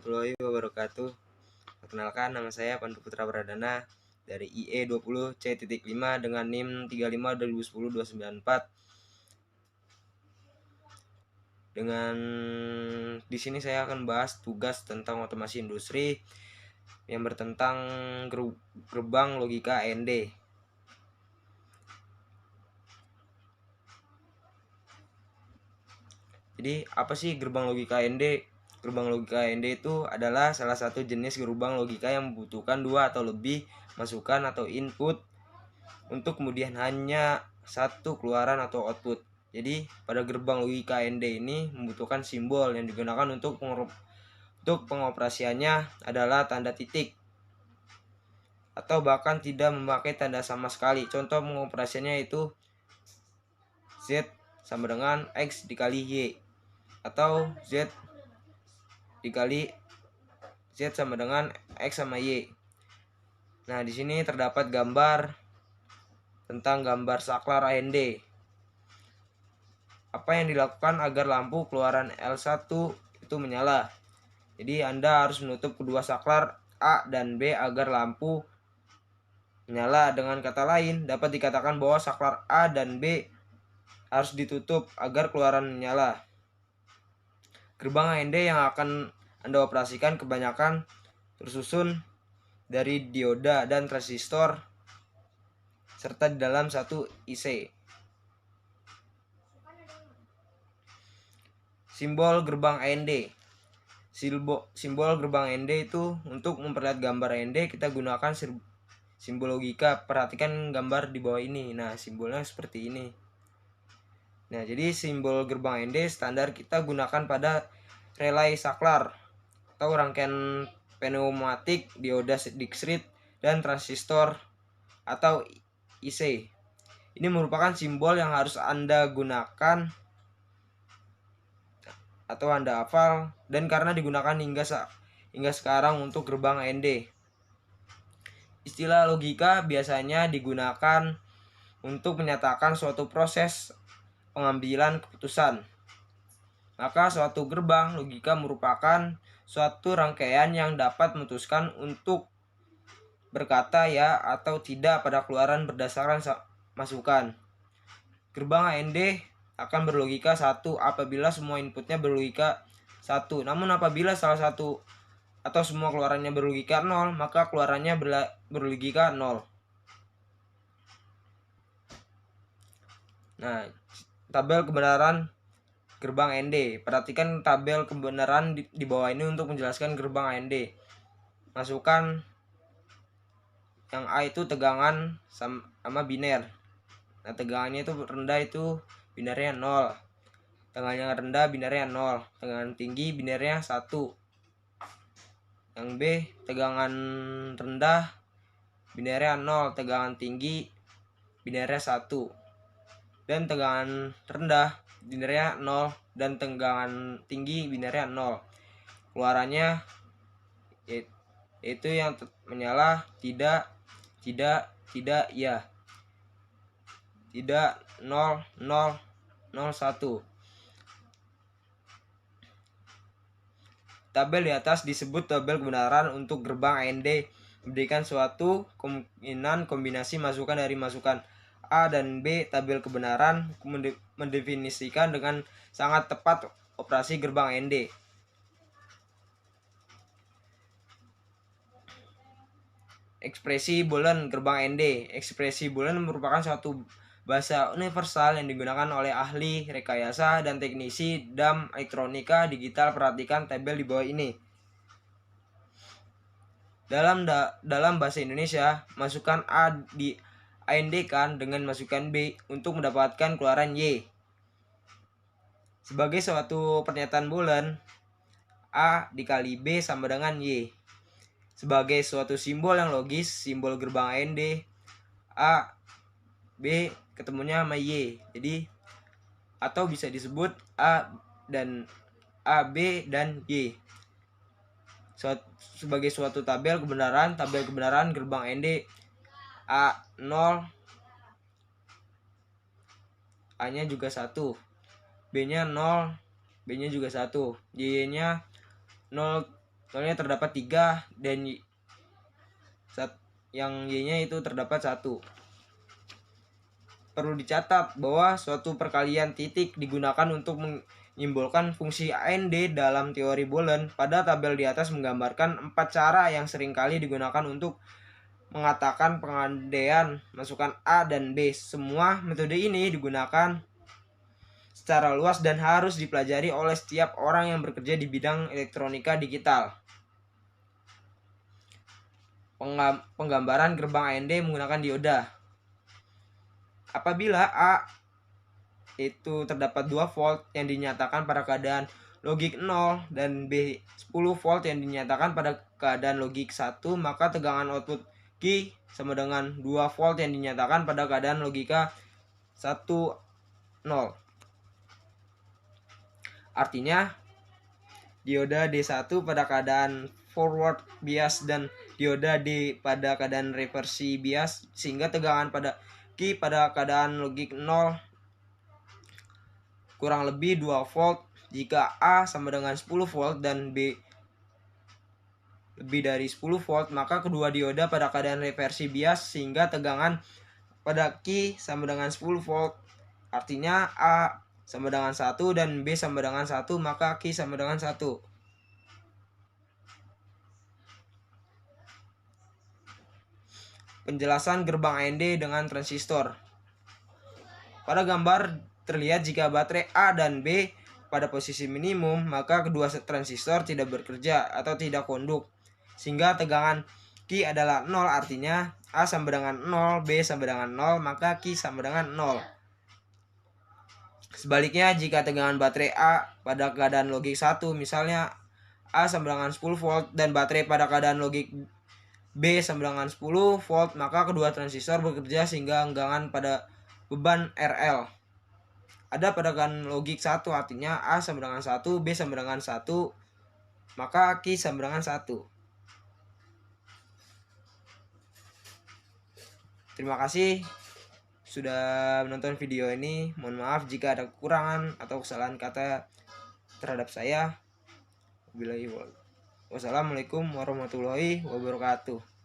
warahmatullahi wabarakatuh. Perkenalkan, nama saya Pandu Putra Pradana dari IE20C.5 dengan NIM 35 2010 294. Di sini saya akan bahas tugas tentang otomasi industri yang bertentang gerbang logika AND. Jadi apa sih gerbang logika AND? Gerbang logika AND itu adalah salah satu jenis gerbang logika yang membutuhkan dua atau lebih masukan atau input untuk kemudian hanya satu keluaran atau output. Jadi pada gerbang logika AND ini membutuhkan simbol yang digunakan untuk pengoperasiannya adalah tanda titik atau bahkan tidak memakai tanda sama sekali. Contoh pengoperasiannya itu Z sama dengan X dikali Y atau Z dikali Z sama dengan X sama Y. Nah, di sini terdapat gambar tentang gambar saklar AND. Apa yang dilakukan agar lampu keluaran L1 itu menyala? Jadi Anda harus menutup kedua saklar A dan B agar lampu menyala. Dengan kata lain, dapat dikatakan bahwa saklar A dan B harus ditutup agar keluaran menyala. Gerbang AND yang akan Anda operasikan kebanyakan tersusun dari dioda dan transistor serta di dalam satu IC. Simbol gerbang AND. Simbol gerbang AND itu untuk memperlihat gambar AND kita gunakan simbol logika. Perhatikan gambar di bawah ini. Nah, simbolnya seperti ini. Nah, jadi simbol gerbang AND standar kita gunakan pada relay saklar atau rangkaian pneumatik, dioda discrete, dan transistor atau IC. Ini merupakan simbol yang harus Anda gunakan atau Anda hafal, dan karena digunakan hingga sekarang untuk gerbang AND. Istilah logika biasanya digunakan untuk menyatakan suatu proses pengambilan keputusan. Maka suatu gerbang logika merupakan suatu rangkaian yang dapat memutuskan untuk berkata ya atau tidak pada keluaran berdasarkan masukan. Gerbang AND akan berlogika 1 apabila semua inputnya berlogika 1. Namun apabila salah satu atau semua keluarannya berlogika 0, maka keluarannya berlogika 0. Nah, tabel kebenaran gerbang AND. Perhatikan tabel kebenaran di bawah ini untuk menjelaskan gerbang AND. Masukkan yang A itu tegangan sama biner. Nah, tegangannya itu rendah itu binernya 0. Tegangan rendah binernya 0. Tegangan tinggi binernya 1. Yang B tegangan rendah binernya 0. Tegangan tinggi binernya 1. Dan tegangan rendah binernya 0 dan tegangan tinggi binernya 0. Keluarannya yaitu yang menyala tidak, ya. Tidak 0 0 0 1. Tabel di atas disebut tabel kebenaran untuk gerbang AND, memberikan suatu kemungkinan kombinasi masukan dari masukan A dan B. Tabel kebenaran mendefinisikan dengan sangat tepat operasi gerbang AND. Ekspresi Boolean gerbang AND. Ekspresi Boolean merupakan suatu bahasa universal yang digunakan oleh ahli rekayasa dan teknisi DAM elektronika digital. Perhatikan tabel di bawah ini. Dalam bahasa Indonesia, masukan A di AND-kan dengan masukan B untuk mendapatkan keluaran Y. Sebagai suatu pernyataan Boolean, A dikali B sama dengan Y. Sebagai suatu simbol yang logis, simbol gerbang AND, A, B ketemunya sama Y. Jadi atau bisa disebut A, B dan Y. Sebagai suatu tabel kebenaran gerbang AND, A 0, A-nya juga 1, B-nya 0, B-nya juga 1, Y-nya 0 nolnya terdapat 3 dan yang Y-nya itu terdapat 1. Perlu dicatat bahwa suatu perkalian titik digunakan untuk menyimbolkan fungsi AND dalam teori Boolean. Pada tabel di atas menggambarkan 4 cara yang seringkali digunakan untuk mengatakan pengandaian masukan A dan B. Semua metode ini digunakan secara luas dan harus dipelajari oleh setiap orang yang bekerja di bidang elektronika digital. Penggambaran gerbang AND menggunakan dioda. Apabila A itu terdapat 2 volt yang dinyatakan pada keadaan logik 0 dan B 10 volt yang dinyatakan pada keadaan logik 1, maka tegangan output Q sama dengan 2 volt yang dinyatakan pada keadaan logika 1 0. Artinya dioda D1 pada keadaan forward bias dan dioda D pada keadaan reversi bias, sehingga tegangan pada Q pada keadaan logik 0 kurang lebih 2 volt. Jika A sama dengan 10 volt dan B lebih dari 10 volt, maka kedua dioda pada keadaan reversi bias sehingga tegangan pada Q sama dengan 10 volt. Artinya A sama dengan 1 dan B sama dengan 1, maka Q sama dengan 1. Penjelasan gerbang AND dengan transistor. Pada gambar terlihat jika baterai A dan B pada posisi minimum, maka kedua transistor tidak bekerja atau tidak konduk, sehingga tegangan Q adalah 0. Artinya A sama dengan 0, B sama dengan 0, maka Q sama dengan 0. Sebaliknya, jika tegangan baterai A pada keadaan logik 1, misalnya A sama dengan 10 volt dan baterai pada keadaan logik B sama dengan 10 volt, maka kedua transistor bekerja sehingga enggangan pada beban RL ada pada keadaan logik 1. Artinya A sama dengan 1, B sama dengan 1, maka Q sama dengan 1. Terima kasih sudah menonton video ini. Mohon maaf jika ada kekurangan atau kesalahan kata terhadap saya. Wassalamualaikum warahmatullahi wabarakatuh.